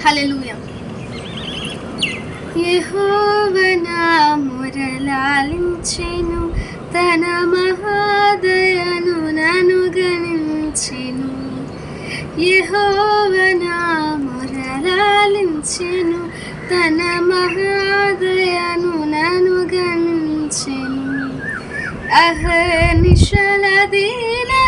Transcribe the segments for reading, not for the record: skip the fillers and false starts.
హల్లెలూయా. యెహోవా నా మొరలాలించెను, తన మహాదయను నన్ను గణించెను. యెహోవా నా మొరలాలించెను, తన మహాదయను నన్ను గణించెను. అహర్నిశల దీనహీనుడగున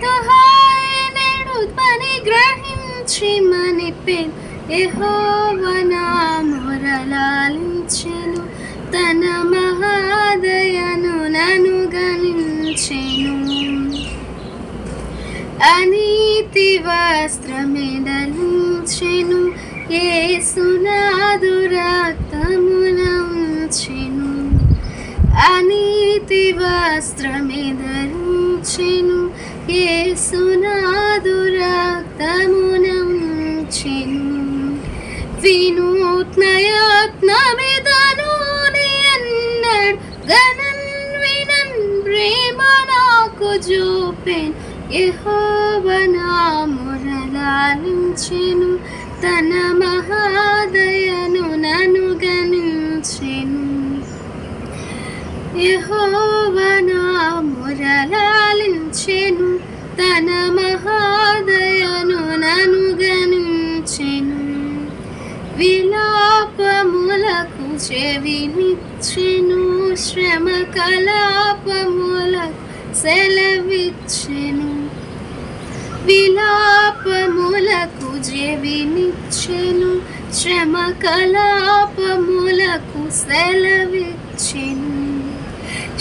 తుహాయనెడు పని గ్రహించి మనిపెన్. యెహోవా నా మొరలాలించెను, తన మహాదయను నన్ను గణించెను. అనీతి వస్త్రమెడలించెను, యేసునాథు రక్తమున ఉంచెను. అనీతి వస్త్రమెడలించెను, యేసునాథు రక్తమున ఉంచెను. వినూత్నయత్నమిదను ఎన్నడు గణన్ వినన్ ప్రేమ నాకు చూపెన్. యెహోవా నా మొరలాలించెను, తన మహాదయను నన్ను గణించెను. యెహోవా నా మొరలాలించెను, తన మహాదయను నన్ను గణించెను. విలాపములకు చెవినిచ్చెను, శ్రమ కలాపములకు సెలవిచ్చెను. విలాపములకు చెవినిచ్చెను, శ్రమ కలాపములకు సెలవిచ్చెను.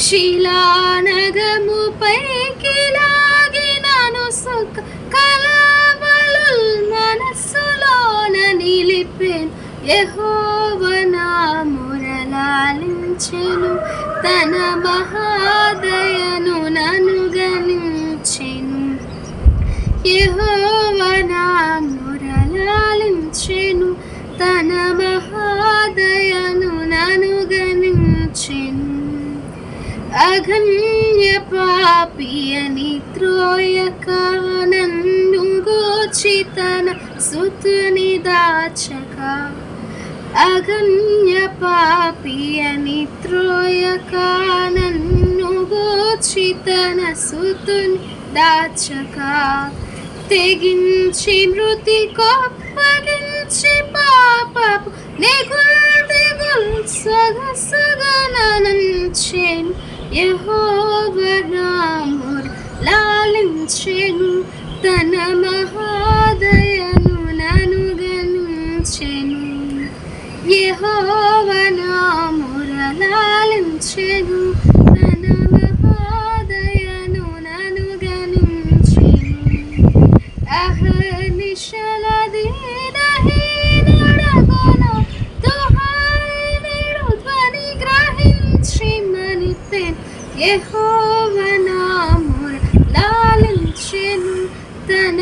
శిలానగము పైకి లాగినను సుఖ కలవలు మనస్సులోన నిలిపెన్. యెహోవా నా మొరలాలించెను, తన మహాదయను నన్ను గణించెను. యెహోవా నా మొరలాలించెను, తన మహాదయను నన్ను గణించెను. అగణ్య పాపియని త్రోయక నన్ను గూర్చి తన సుతుని దాచక. అగణ్య పాపియని త్రోయక నన్ను గూర్చి తన సుతుని దాచక. తెగించి మృతి కొప్పగించి పాపపు నెగుల్ సగసగనంచెను. యెహోవా నా మొరలాలించెను, తన మహాదయను నన్ను గణించెను. యెహోవా నా మొరలాలించెను, తన మహాదయను నన్ను గణించెను. అహర్నిశల దీనహీనుడగున తుహాయనెడు ధ్వని గ్రహించి మనిపెన్. యెహోవా నా మొరలాలించెను, తన